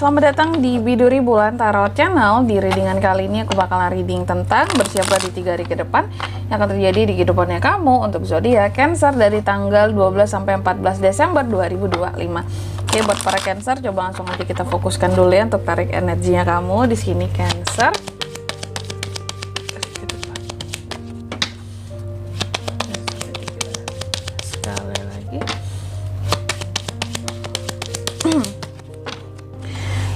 selamat datang di Biduri Bulan Tarot Channel. Di readingan kali ini aku bakalan reading tentang bersiaplah di 3 hari ke depan yang akan terjadi di kehidupannya kamu untuk zodiak Cancer dari tanggal 12 sampai 14 Desember 2025. Oke, buat para Cancer, coba langsung aja kita fokuskan dulu ya untuk tarik energinya kamu di sini Cancer. Sekali lagi.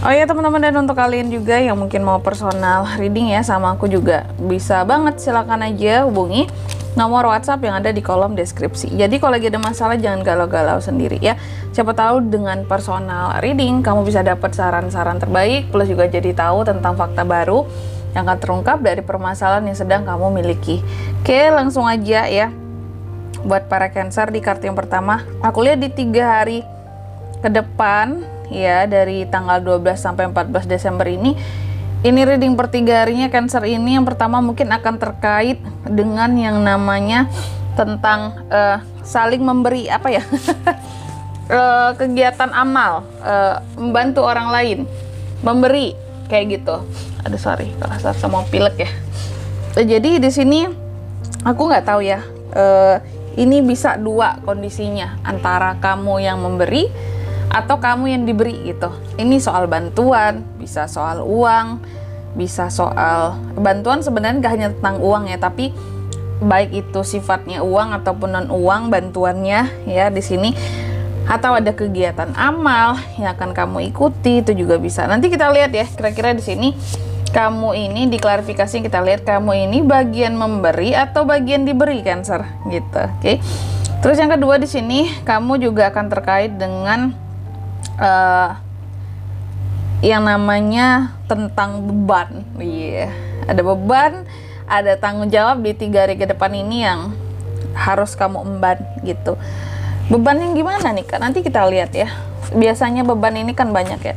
Oh ya teman-teman, dan untuk kalian juga yang mungkin mau personal reading ya sama aku juga bisa banget, silakan aja hubungi nomor WhatsApp yang ada di kolom deskripsi. Jadi kalau lagi ada masalah jangan galau-galau sendiri ya. Siapa tahu dengan personal reading kamu bisa dapat saran-saran terbaik, plus juga jadi tahu tentang fakta baru yang akan terungkap dari permasalahan yang sedang kamu miliki. Oke, langsung aja ya. Buat para Cancer, di kartu yang pertama aku lihat di 3 hari ke depan ya, dari tanggal 12 sampai 14 Desember ini reading per 3 harinya Cancer ini yang pertama mungkin akan terkait dengan yang namanya tentang saling memberi apa ya kegiatan amal, membantu orang lain, memberi kayak gitu. Aduh sorry kalau sama pilek ya. Jadi di sini aku nggak tahu ya, ini bisa dua kondisinya, antara kamu yang memberi atau kamu yang diberi gitu. Ini soal bantuan, bisa soal uang, bisa soal bantuan. Sebenarnya gak hanya tentang uang ya, tapi baik itu sifatnya uang ataupun non uang bantuannya ya di sini, atau ada kegiatan amal yang akan kamu ikuti, itu juga bisa. Nanti kita lihat ya, kira-kira di sini kamu ini di klarifikasi kita lihat kamu ini bagian memberi atau bagian diberi Cancer gitu. Oke. Terus yang kedua di sini kamu juga akan terkait dengan yang namanya tentang beban. Iya, ada beban, ada tanggung jawab di 3 hari ke depan ini yang harus kamu emban gitu. Beban yang gimana nih Kak? Nanti kita lihat ya. Biasanya beban ini kan banyak ya.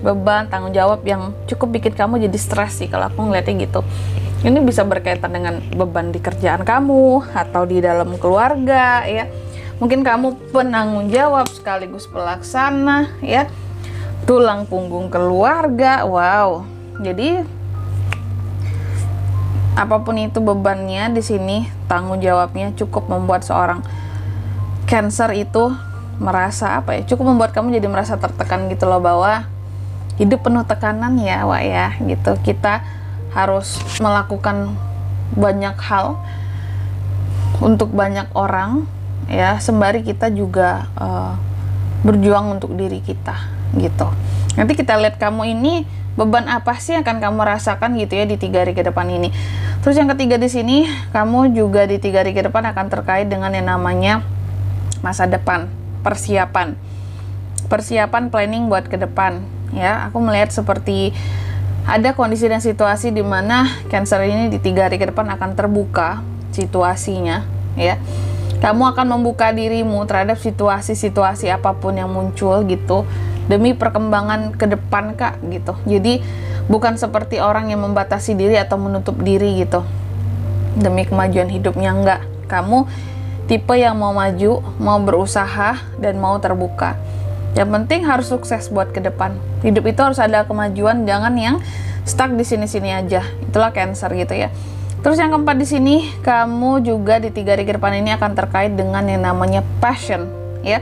Beban, tanggung jawab yang cukup bikin kamu jadi stres sih kalau aku ngeliatnya gitu. Ini bisa berkaitan dengan beban di kerjaan kamu atau di dalam keluarga ya. Mungkin kamu penanggung jawab sekaligus pelaksana ya, tulang punggung keluarga. Wow. Jadi apapun itu bebannya di sini, tanggung jawabnya cukup membuat seorang Cancer itu merasa apa ya? Cukup membuat kamu jadi merasa tertekan gitu loh, bahwa hidup penuh tekanan ya, Wak ya, gitu. Kita harus melakukan banyak hal untuk banyak orang ya, sembari kita juga berjuang untuk diri kita gitu. Nanti kita lihat kamu ini beban apa sih yang akan kamu rasakan gitu ya di 3 hari ke depan ini. Terus yang ketiga di sini kamu juga di 3 hari ke depan akan terkait dengan yang namanya masa depan, persiapan planning buat ke depan ya. Aku melihat seperti ada kondisi dan situasi di mana Cancer ini di 3 hari ke depan akan terbuka situasinya ya. Kamu akan membuka dirimu terhadap situasi-situasi apapun yang muncul gitu, demi perkembangan ke depan Kak gitu. Jadi bukan seperti orang yang membatasi diri atau menutup diri gitu demi kemajuan hidupnya, enggak. Kamu tipe yang mau maju, mau berusaha, dan mau terbuka. Yang penting harus sukses buat ke depan. Hidup itu harus ada kemajuan, jangan yang stuck di sini-sini aja. Itulah Cancer gitu ya. Terus yang keempat di sini, kamu juga di 3 hari ke depan ini akan terkait dengan yang namanya passion ya.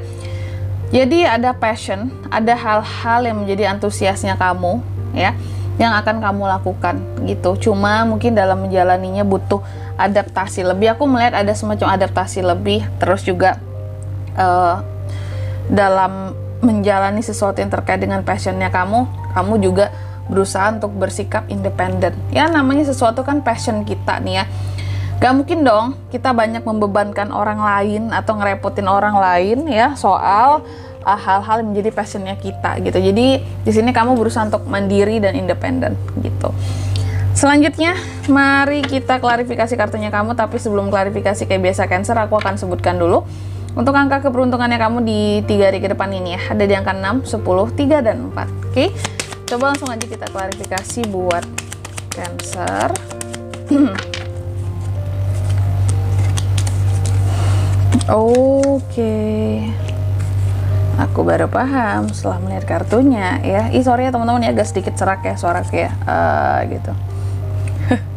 Jadi ada passion, ada hal-hal yang menjadi antusiasnya kamu ya, yang akan kamu lakukan gitu. Cuma mungkin dalam menjalaninya butuh adaptasi lebih. Aku melihat ada semacam adaptasi lebih. Terus juga dalam menjalani sesuatu yang terkait dengan passionnya kamu juga berusaha untuk bersikap independen ya. Namanya sesuatu kan passion kita nih ya, gak mungkin dong kita banyak membebankan orang lain atau ngerepotin orang lain ya soal hal-hal yang menjadi passionnya kita gitu. Jadi di sini kamu berusaha untuk mandiri dan independen gitu. Selanjutnya mari kita klarifikasi kartunya kamu, tapi sebelum klarifikasi kayak biasa Cancer, aku akan sebutkan dulu untuk angka keberuntungannya kamu di 3 hari ke depan ini ya. Ada di angka 6, 10, 3, dan 4. Oke. Coba langsung aja kita klarifikasi buat Cancer. Oke. Aku baru paham setelah melihat kartunya ya. Sorry ya teman-teman ya, agak sedikit serak ya suaraku ya. Gitu.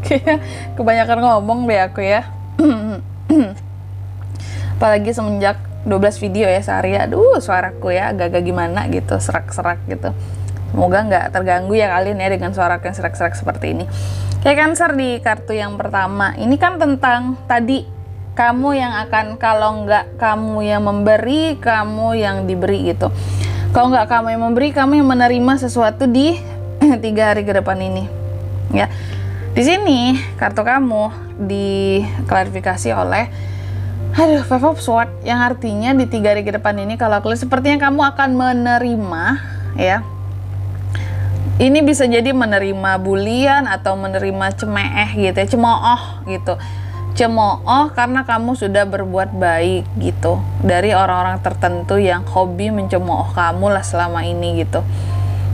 Kayak kebanyakan ngomong deh aku ya. Apalagi semenjak 12 video ya sehari, aduh suaraku ya agak-agak gimana gitu, serak-serak gitu. Semoga nggak terganggu ya kalian ya dengan suaraku yang serak-serak seperti ini. Kayak Cancer di kartu yang pertama, ini kan tentang tadi kamu yang akan, kalau nggak kamu yang memberi, kamu yang diberi gitu. Kalau nggak kamu yang memberi, kamu yang menerima sesuatu di 3 hari ke depan ini ya. Di sini kartu kamu diklarifikasi oleh Five of Swords, yang artinya di 3 hari ke depan ini kalau aku lihat sepertinya kamu akan menerima ya. Ini bisa jadi menerima bulian atau menerima cemeeh gitu ya, cemooh gitu. Cemooh karena kamu sudah berbuat baik gitu dari orang-orang tertentu yang hobi mencemooh kamu lah selama ini gitu.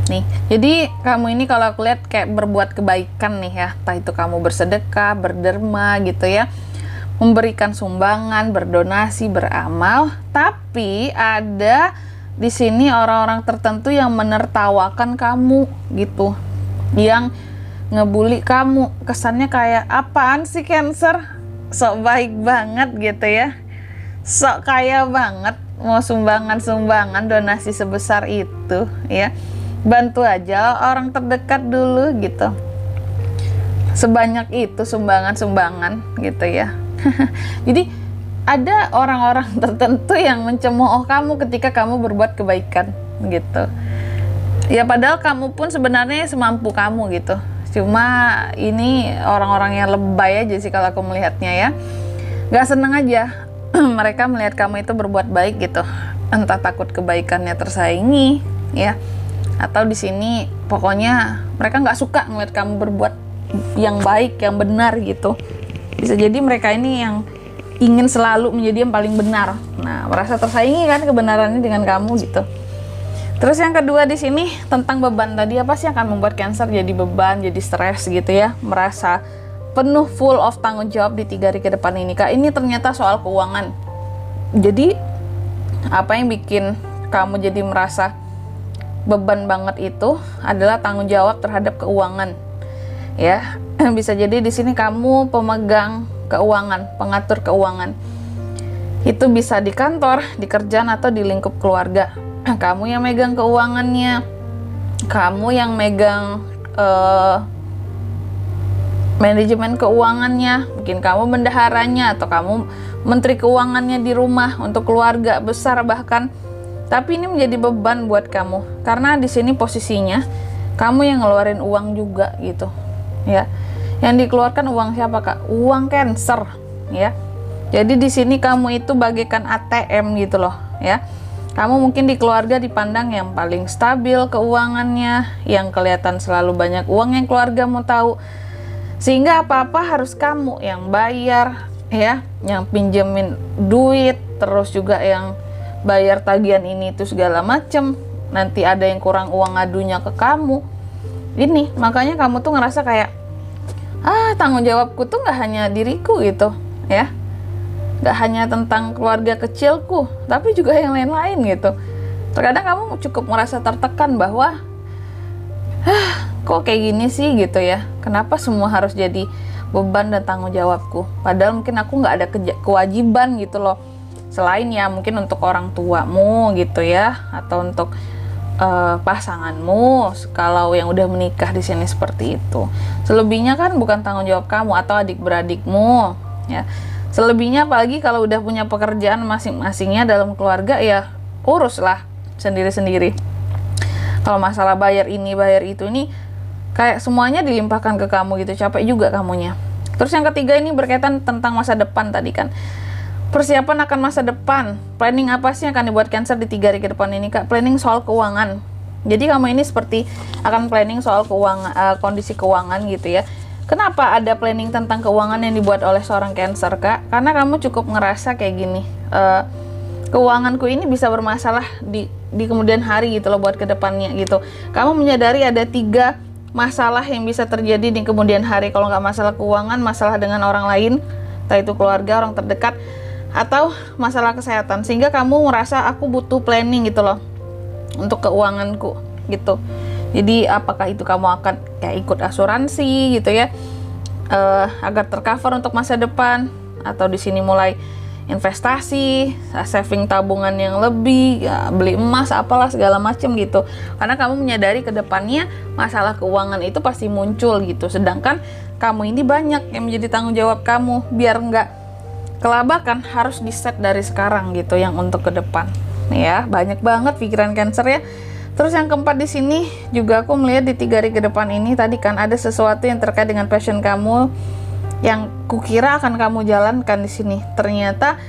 Nih, jadi kamu ini kalau aku lihat kayak berbuat kebaikan nih ya, entah itu kamu bersedekah, berderma gitu ya, memberikan sumbangan, berdonasi, beramal, tapi ada di sini orang-orang tertentu yang menertawakan kamu gitu, yang ngebully kamu, kesannya kayak apaan sih Cancer, sok baik banget gitu ya, sok kaya banget, mau sumbangan donasi sebesar itu ya, bantu aja orang terdekat dulu gitu, sebanyak itu sumbangan gitu ya. Jadi ada orang-orang tertentu yang mencemooh kamu ketika kamu berbuat kebaikan gitu ya, padahal kamu pun sebenarnya semampu kamu gitu, cuma ini orang-orang yang lebay aja sih kalau aku melihatnya ya, gak seneng aja mereka melihat kamu itu berbuat baik gitu, entah takut kebaikannya tersaingi ya, atau di sini pokoknya mereka nggak suka ngeliat kamu berbuat yang baik, yang benar gitu. Bisa jadi mereka ini yang ingin selalu menjadi yang paling benar. Nah, merasa tersaingi kan kebenarannya dengan kamu gitu. Terus yang kedua di sini tentang beban tadi, apa sih yang akan membuat Cancer jadi beban, jadi stres gitu ya, merasa penuh full of tanggung jawab di 3 hari ke depan ini. Kak, ini ternyata soal keuangan. Jadi apa yang bikin kamu jadi merasa beban banget itu adalah tanggung jawab terhadap keuangan. Ya, bisa jadi di sini kamu pemegang keuangan, pengatur keuangan. Itu bisa di kantor, di kerjaan atau di lingkup keluarga. Kamu yang megang keuangannya, kamu yang megang manajemen keuangannya, mungkin kamu bendaharanya atau kamu menteri keuangannya di rumah untuk keluarga besar bahkan. Tapi ini menjadi beban buat kamu karena di sini posisinya kamu yang ngeluarin uang juga gitu. Ya. Yang dikeluarkan uang siapa, Kak? Uang Cancer, ya. Jadi di sini kamu itu bagaikan ATM gitu loh, ya. Kamu mungkin di keluarga dipandang yang paling stabil keuangannya, yang kelihatan selalu banyak uang yang keluarga mau tahu. Sehingga apa-apa harus kamu yang bayar, ya, yang pinjemin duit, terus juga yang bayar tagihan ini itu segala macem. Nanti ada yang kurang uang ngadunya ke kamu. Ini makanya kamu tuh ngerasa kayak tanggung jawabku tuh nggak hanya diriku gitu ya, nggak hanya tentang keluarga kecilku tapi juga yang lain-lain gitu. Terkadang kamu cukup merasa tertekan bahwa kok kayak gini sih gitu ya, kenapa semua harus jadi beban dan tanggung jawabku, padahal mungkin aku nggak ada kewajiban gitu loh, selain ya mungkin untuk orang tuamu gitu ya, atau untuk pasanganmu kalau yang udah menikah di sini seperti itu. Selebihnya kan bukan tanggung jawab kamu atau adik-beradikmu ya. Selebihnya apalagi kalau udah punya pekerjaan masing-masingnya dalam keluarga ya uruslah sendiri-sendiri. Kalau masalah bayar ini bayar itu ini kayak semuanya dilimpahkan ke kamu gitu, capek juga kamunya. Terus yang ketiga ini berkaitan tentang masa depan tadi kan. Persiapan akan masa depan. Planning apa sih yang akan dibuat Cancer di 3 hari ke depan ini, Kak? Planning soal keuangan. Jadi kamu ini seperti akan planning soal keuangan, kondisi keuangan gitu ya. Kenapa ada planning tentang keuangan yang dibuat oleh seorang Cancer, Kak? Karena kamu cukup ngerasa kayak gini, keuanganku ini bisa bermasalah di kemudian hari gitu loh, buat kedepannya gitu. Kamu menyadari ada 3 masalah yang bisa terjadi di kemudian hari. Kalau nggak masalah keuangan, masalah dengan orang lain, entah itu keluarga, orang terdekat, atau masalah kesehatan, sehingga kamu merasa aku butuh planning gitu loh untuk keuanganku gitu. Jadi apakah itu kamu akan kayak ikut asuransi gitu ya, agar tercover untuk masa depan, atau di sini mulai investasi, saving tabungan yang lebih, ya, beli emas apalah segala macem gitu. Karena kamu menyadari ke depannya masalah keuangan itu pasti muncul gitu. Sedangkan kamu ini banyak yang menjadi tanggung jawab kamu, biar nggak kelabakan harus di set dari sekarang gitu yang untuk ke depan. Ya, banyak banget pikiran Cancer ya. Terus yang keempat di sini juga aku melihat di 3 hari ke depan ini tadi kan ada sesuatu yang terkait dengan passion kamu yang kukira akan kamu jalankan di sini. Ternyata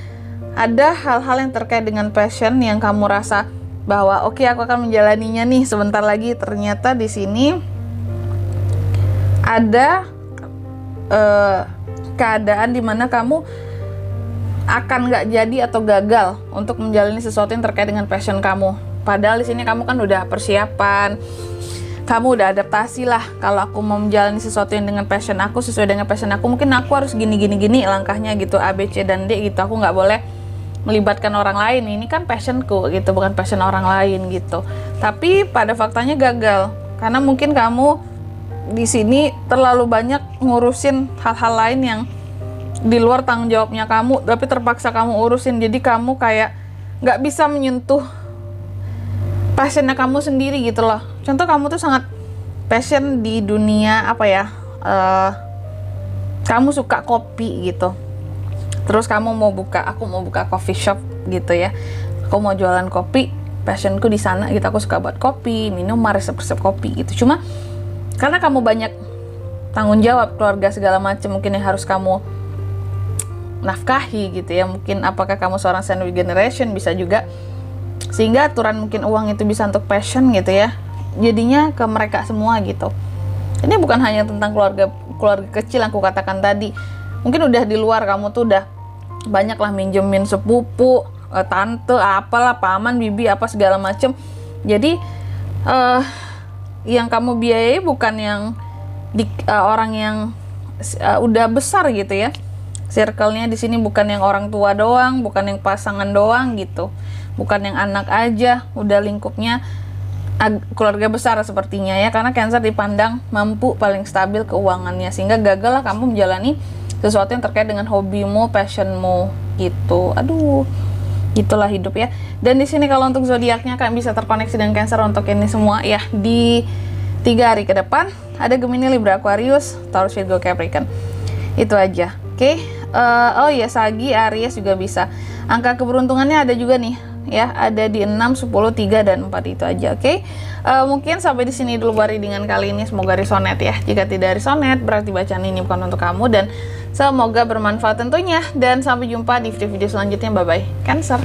ada hal-hal yang terkait dengan passion yang kamu rasa bahwa oke, aku akan menjalaninya nih sebentar lagi. Ternyata di sini ada keadaan dimana kamu akan nggak jadi atau gagal untuk menjalani sesuatu yang terkait dengan passion kamu. Padahal di sini kamu kan udah persiapan, kamu udah adaptasi lah. Kalau aku mau menjalani sesuatu yang dengan passion aku, sesuai dengan passion aku, mungkin aku harus gini langkahnya gitu, A, B, C, dan D gitu. Aku nggak boleh melibatkan orang lain. Ini kan passionku gitu, bukan passion orang lain gitu. Tapi pada faktanya gagal karena mungkin kamu di sini terlalu banyak ngurusin hal-hal lain yang di luar tanggung jawabnya kamu, tapi terpaksa kamu urusin. Jadi kamu kayak nggak bisa menyentuh passionnya kamu sendiri gitu loh. Contoh, kamu tuh sangat passion di dunia apa ya, kamu suka kopi gitu, terus aku mau buka coffee shop gitu ya, aku mau jualan kopi, passionku di sana gitu. Aku suka buat kopi, minuman, resep-resep kopi gitu. Cuma karena kamu banyak tanggung jawab, keluarga segala macam mungkin yang harus kamu nafkahi gitu ya, mungkin apakah kamu seorang sandwich generation, bisa juga, sehingga aturan mungkin uang itu bisa untuk passion gitu ya, jadinya ke mereka semua gitu. Ini bukan hanya tentang keluarga kecil yang aku katakan tadi, mungkin udah di luar, kamu tuh udah banyak lah minjemin sepupu, tante, apalah, paman, bibi, apa segala macem. Jadi yang kamu biayai bukan yang orang yang udah besar gitu ya. Circle-nya di sini bukan yang orang tua doang, bukan yang pasangan doang gitu, bukan yang anak aja, udah lingkupnya keluarga besar sepertinya ya. Karena Cancer dipandang mampu, paling stabil keuangannya, sehingga gagal lah kamu menjalani sesuatu yang terkait dengan hobimu, passionmu gitu. Aduh, itulah hidup ya. Dan di sini kalau untuk zodiaknya kan bisa terkoneksi dengan Cancer untuk ini semua ya. Di 3 hari ke depan ada Gemini, Libra, Aquarius, Taurus, Virgo, Capricorn. Itu aja. Oke. Oh iya, Sagi, Aries juga bisa. Angka keberuntungannya ada juga nih ya, ada di 6, 10, 3, dan 4. Itu aja. Oke. Mungkin sampai di sini dulu readingan kali ini. Semoga resonet ya. Jika tidak resonet, berarti bacaan ini bukan untuk kamu, dan semoga bermanfaat tentunya. Dan sampai jumpa di video-video selanjutnya. Bye bye Cancer.